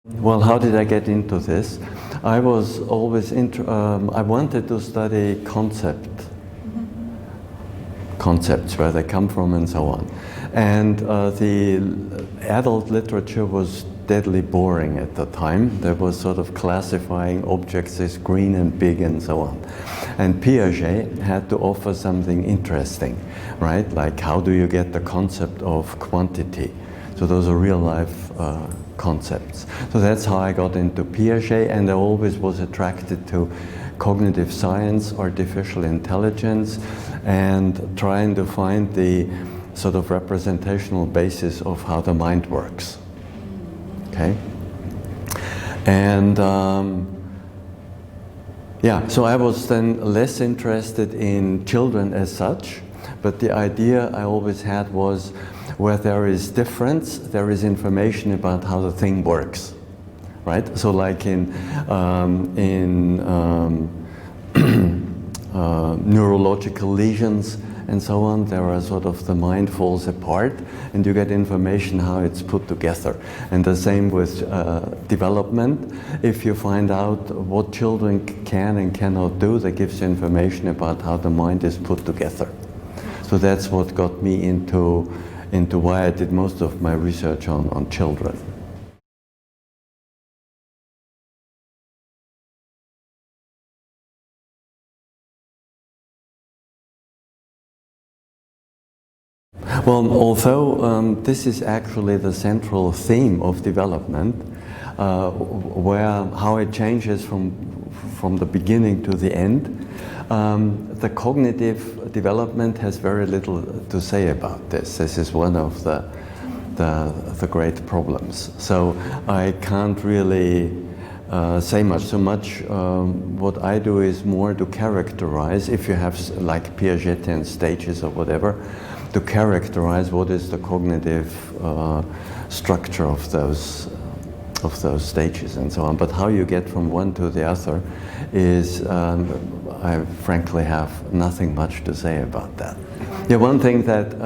Well, how did I get into this? I was always I wanted to study concepts, where they come from and so on. And the adult literature was deadly boring at the time. There was sort of classifying objects as green and big and so on. And Piaget had to offer something interesting, right? Like, how do you get the concept of quantity? So those are real life concepts. So that's how I got into Piaget, and I always was attracted to cognitive science, artificial intelligence, and trying to find the sort of representational basis of how the mind works. Okay? And yeah, so I was then less interested in children as such, but the idea I always had was, where there is difference, there is information about how the thing works, right? So like in neurological lesions and so on, there are sort of the mind falls apart and you get information how it's put together. And the same with development. If you find out what children can and cannot do, that gives you information about how the mind is put together. So that's what got me into why I did most of my research on children. Well, although this is actually the central theme of development, how it changes from the beginning to the end, the cognitive development has very little to say about this. This is one of the great problems. So I can't really say much. So much what I do is more to characterize, if you have like Piagetian stages or whatever, to characterize what is the cognitive structure of those stages and so on. But how you get from one to the other is, I frankly have nothing much to say about that. Yeah, one thing that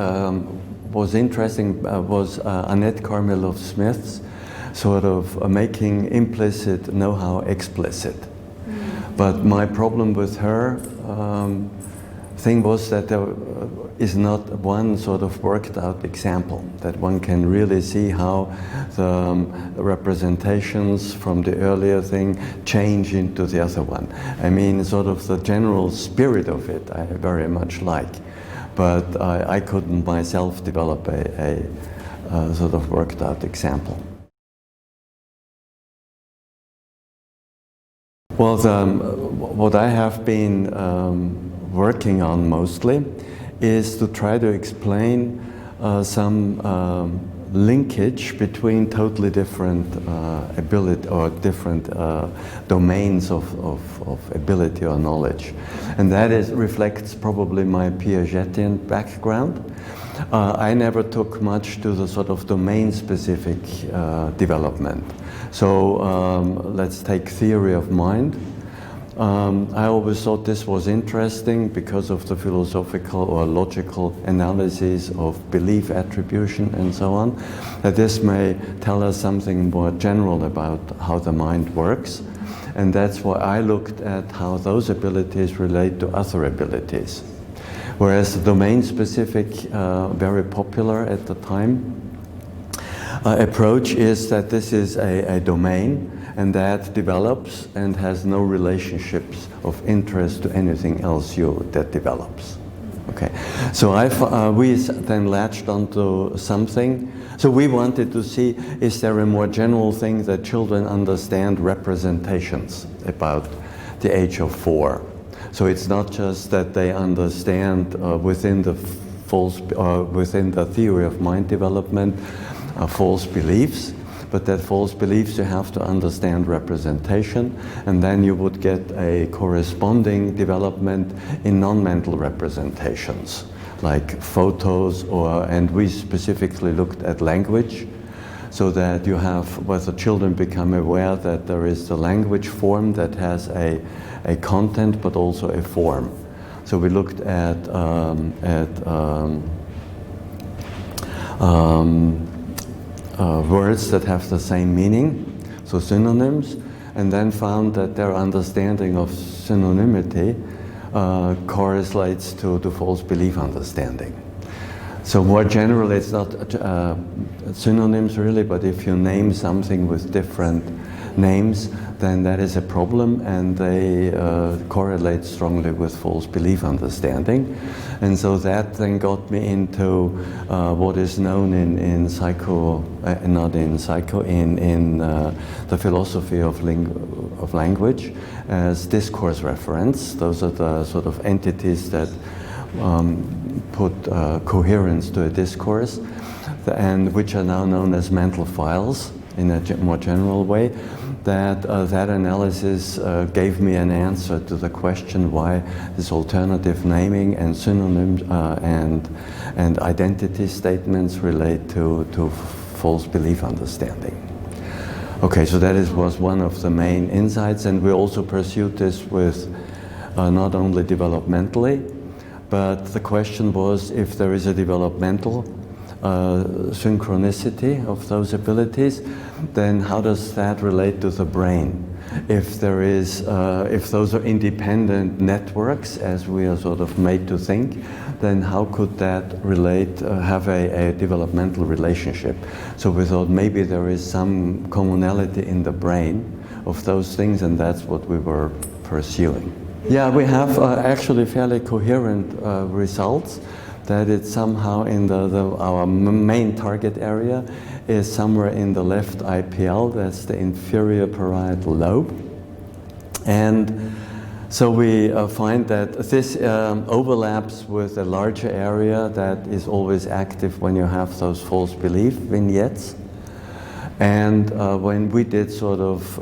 was interesting was Annette Carmiloff-Smith's sort of making implicit know-how explicit. But my problem with her thing was that there is not one sort of worked out example that one can really see how the representations from the earlier thing change into the other one. I mean, sort of the general spirit of it I very much like, but I couldn't myself develop a sort of worked out example. Well, what I have been working on mostly is to try to explain some linkage between totally different ability or different domains of ability or knowledge. And that reflects probably my Piagetian background. I never took much to the sort of domain-specific development. So let's take theory of mind. I always thought this was interesting because of the philosophical or logical analysis of belief attribution and so on, that this may tell us something more general about how the mind works. And that's why I looked at how those abilities relate to other abilities. Whereas the domain-specific, very popular at the time, approach is that this is a domain, and that develops and has no relationships of interest to anything else that develops. Okay, so we then latched onto something. So we wanted to see, is there a more general thing that children understand representations about the age of 4? So it's not just that they understand within the theory of mind development false beliefs, but that false beliefs you have to understand representation, and then you would get a corresponding development in non-mental representations, like photos, and we specifically looked at language, so that you have, where the children become aware that there is the language form that has a content, but also a form. So we looked at words that have the same meaning. so synonyms, and then found that their understanding of synonymity correlates to false belief understanding. So more generally, it's not synonyms really, but if you name something with different names, then that is a problem, and they correlate strongly with false belief understanding. And so that then got me into what is known in the philosophy of language as discourse reference. Those are the sort of entities that put coherence to a discourse, and which are now known as mental files in a more general way. That analysis gave me an answer to the question why this alternative naming and synonyms and identity statements relate to false belief understanding. Okay, so that was one of the main insights, and we also pursued this with not only developmentally, but the question was if there is a developmental synchronicity of those abilities, then how does that relate to the brain? If there is, if those are independent networks, as we are sort of made to think, then how could that relate, have a developmental relationship? So we thought maybe there is some commonality in the brain of those things, and that's what we were pursuing. Yeah, we have actually fairly coherent results. That it's somehow in our main target area is somewhere in the left IPL, that's the inferior parietal lobe. And so we find that this overlaps with a larger area that is always active when you have those false belief vignettes. And when we did sort of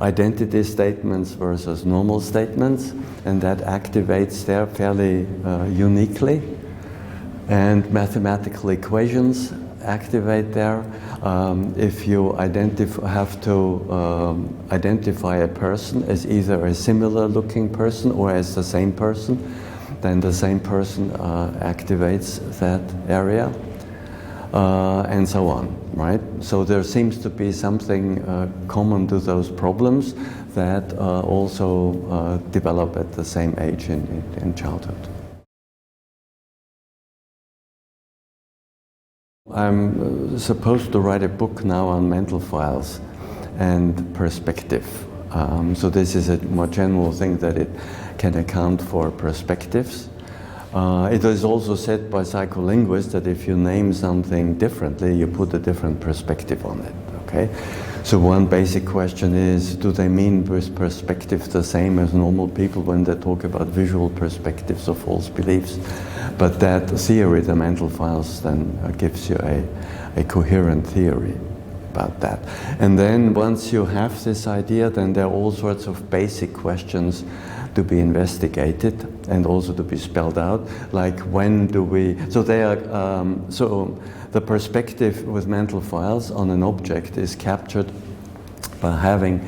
identity statements versus normal statements, and that activates there fairly uniquely. And mathematical equations activate there. If you have to identify a person as either a similar looking person or as the same person, then the same person activates that area. And so on, right? So there seems to be something common to those problems that also develop at the same age in childhood. I'm supposed to write a book now on mental files and perspective. So this is a more general thing that it can account for perspectives. It is also said by psycholinguists that if you name something differently, you put a different perspective on it, okay? So one basic question is, do they mean with perspective the same as normal people when they talk about visual perspectives or false beliefs? But that theory, the mental files, then gives you a coherent theory about that. And then once you have this idea, then there are all sorts of basic questions to be investigated and also to be spelled out, like when do we, so they are, so the perspective with mental files on an object is captured by having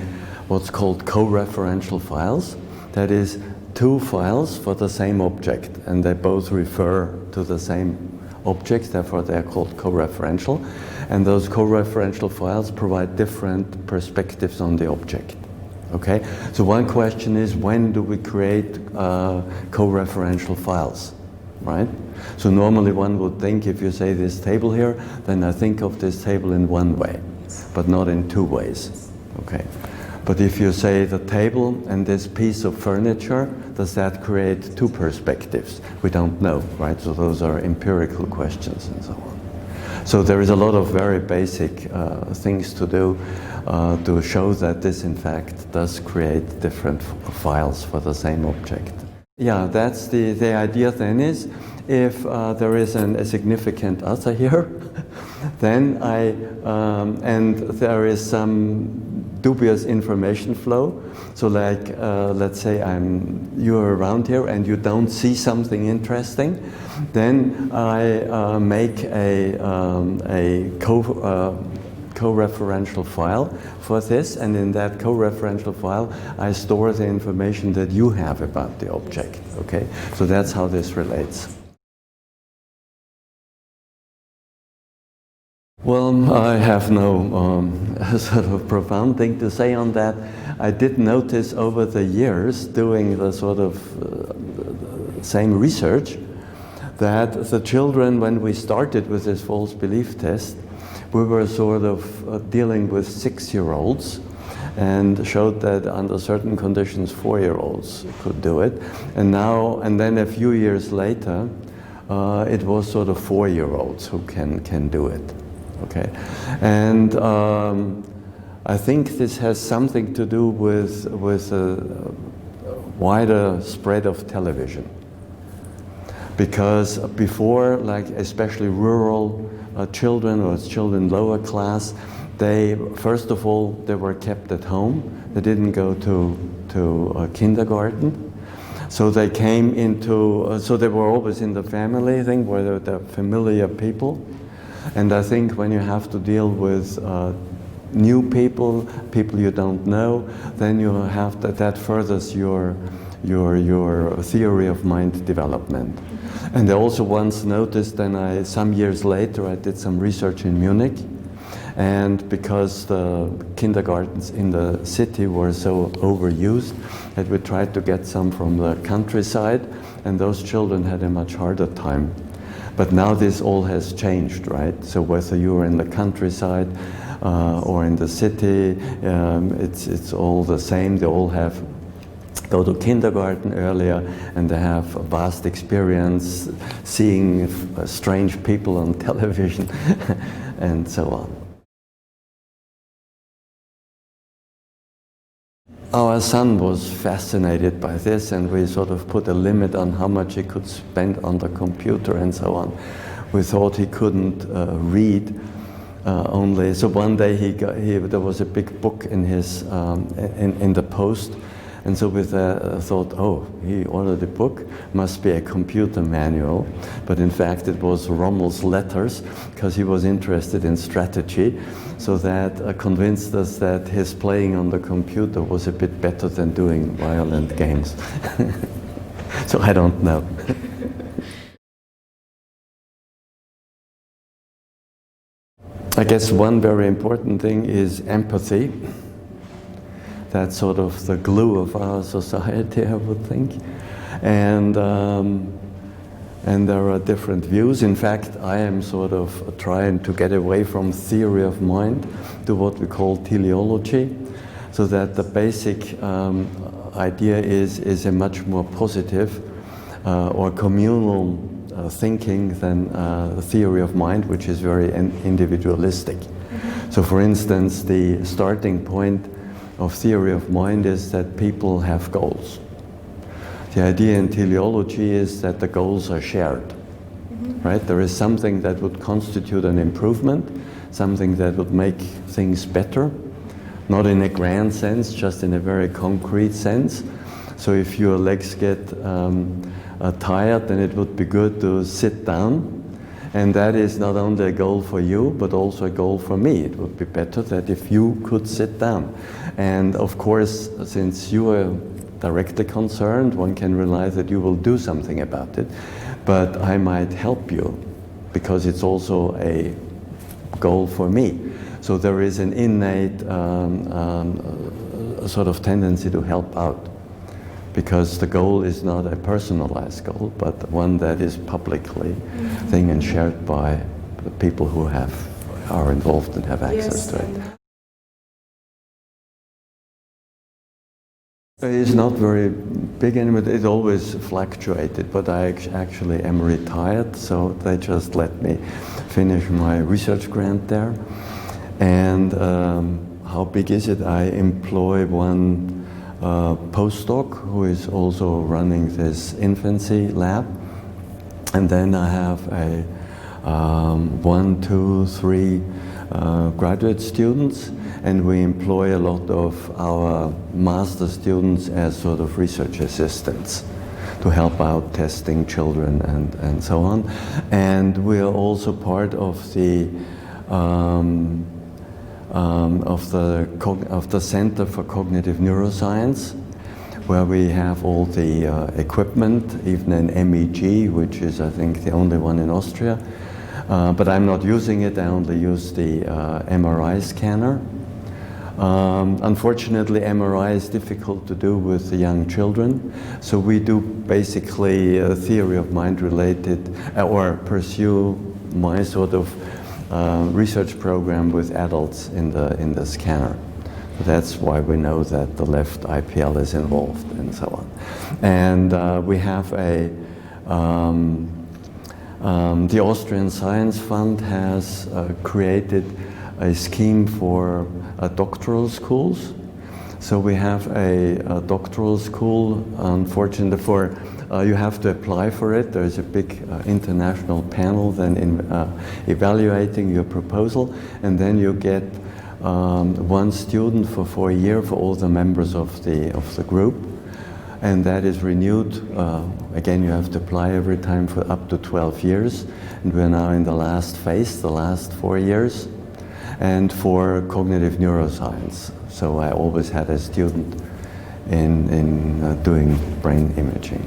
what's called co-referential files. That is, two files for the same object, and they both refer to the same object, therefore they are called co-referential. And those co-referential files provide different perspectives on the object. Okay, so one question is, when do we create co-referential files, right? So normally one would think, if you say this table here, then I think of this table in one way, but not in two ways, okay? But if you say the table and this piece of furniture, does that create two perspectives? We don't know, right? So those are empirical questions and so on. So there is a lot of very basic things to do to show that this in fact does create different files for the same object. Yeah, that's the idea then is, if there is a significant other here, then and there is some dubious information flow. So like, let's say you're around here and you don't see something interesting, then I make a co-referential file for this, and in that co-referential file I store the information that you have about the object, okay? So that's how this relates. Well, I have no sort of profound thing to say on that. I did notice over the years doing the sort of same research that the children, when we started with this false belief test, we were sort of dealing with 6-year-olds and showed that under certain conditions 4-year-olds could do it. And then a few years later, it was sort of 4-year-olds who can do it. Okay, and I think this has something to do with a wider spread of television. Because before, like especially rural children or children lower class, they first of all they were kept at home. They didn't go to kindergarten. So they came into, so they were always in the family thing where they're familiar people. And I think when you have to deal with new people, people you don't know, then you have that furthers your theory of mind development. And I also once noticed, and some years later, I did some research in Munich, and because the kindergartens in the city were so overused, that we tried to get some from the countryside, and those children had a much harder time. But now this all has changed, right? So whether you're in the countryside or in the city, it's all the same. They all go to kindergarten earlier, and they have a vast experience seeing strange people on television and so on. Our son was fascinated by this, and we sort of put a limit on how much he could spend on the computer and so on. We thought he couldn't read only. So one day there was a big book in his in the post, and so we thought, oh, he ordered a book, must be a computer manual, but in fact it was Rommel's letters, because he was interested in strategy. So that convinced us that his playing on the computer was a bit better than doing violent games. So I don't know. I guess one very important thing is empathy. That's sort of the glue of our society, I would think. And there are different views. In fact, I am sort of trying to get away from theory of mind to what we call teleology, so that the basic idea is a much more positive or communal thinking than the theory of mind, which is very individualistic. So for instance, the starting point of theory of mind is that people have goals. The idea in teleology is that the goals are shared, right? There is something that would constitute an improvement, something that would make things better, not in a grand sense, just in a very concrete sense. So if your legs get tired, then it would be good to sit down. And that is not only a goal for you, but also a goal for me. It would be better that if you could sit down. And of course, since you are directly concerned, one can realize that you will do something about it. But I might help you, because it's also a goal for me. So there is an innate sort of tendency to help out, because the goal is not a personalized goal, but one that is publicly thing and shared by the people who are involved and have access to it. It's not very big anymore. It always fluctuated, but I actually am retired, so they just let me finish my research grant there. And how big is it? I employ one postdoc who is also running this infancy lab, and then I have a 1, 2, 3 graduate students, and we employ a lot of our master students as sort of research assistants to help out testing children and so on. And we are also part of the Center for Cognitive Neuroscience, where we have all the equipment, even an MEG, which is, I think, the only one in Austria, But I'm not using it, I only use the MRI scanner. Unfortunately, MRI is difficult to do with the young children, so we do basically a theory of mind related, or pursue my sort of research program with adults in the scanner. That's why we know that the left IPL is involved and so on. And we have the Austrian Science Fund has created a scheme for doctoral schools. So we have a doctoral school, unfortunately, you have to apply for it. There's a big international panel then evaluating your proposal, and then you get one student for a year for all the members of the group, and that is renewed. Again, you have to apply every time for up to 12 years, and we're now in the last phase, the last 4 years, and for cognitive neuroscience. So I always had a student in doing brain imaging.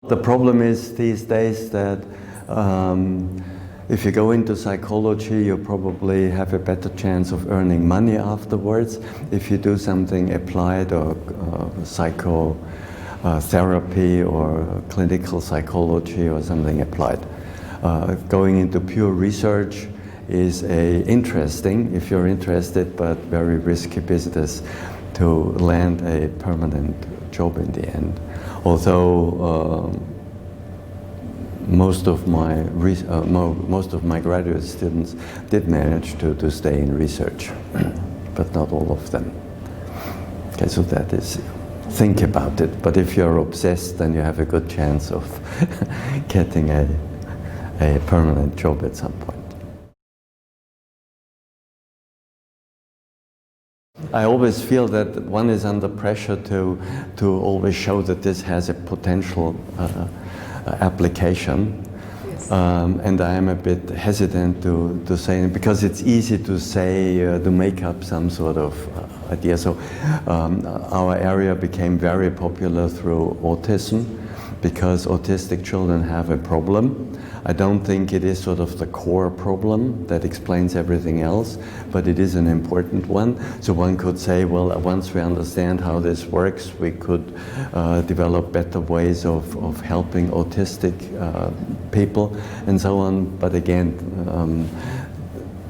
The problem is these days that if you go into psychology, you probably have a better chance of earning money afterwards. If you do something applied or psychotherapy or clinical psychology or something applied. Going into pure research is interesting, if you're interested, but very risky business to land a permanent job in the end. Although most of my graduate students did manage to stay in research, but not all of them. Okay, so that is, think about it. But if you're obsessed, then you have a good chance of getting a permanent job at some point. I always feel that one is under pressure to always show that this has a potential application. Yes. And I am a bit hesitant to say, because it's easy to say, to make up some sort of idea. So our area became very popular through autism, because autistic children have a problem. I don't think it is sort of the core problem that explains everything else, but it is an important one. So one could say, well, once we understand how this works, we could develop better ways of helping autistic people and so on. But again,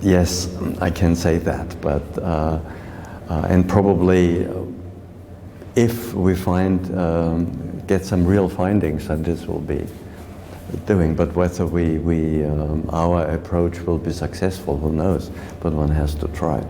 yes, I can say that, but and probably if we get some real findings, then this will be doing. But whether our approach will be successful, who knows? But one has to try.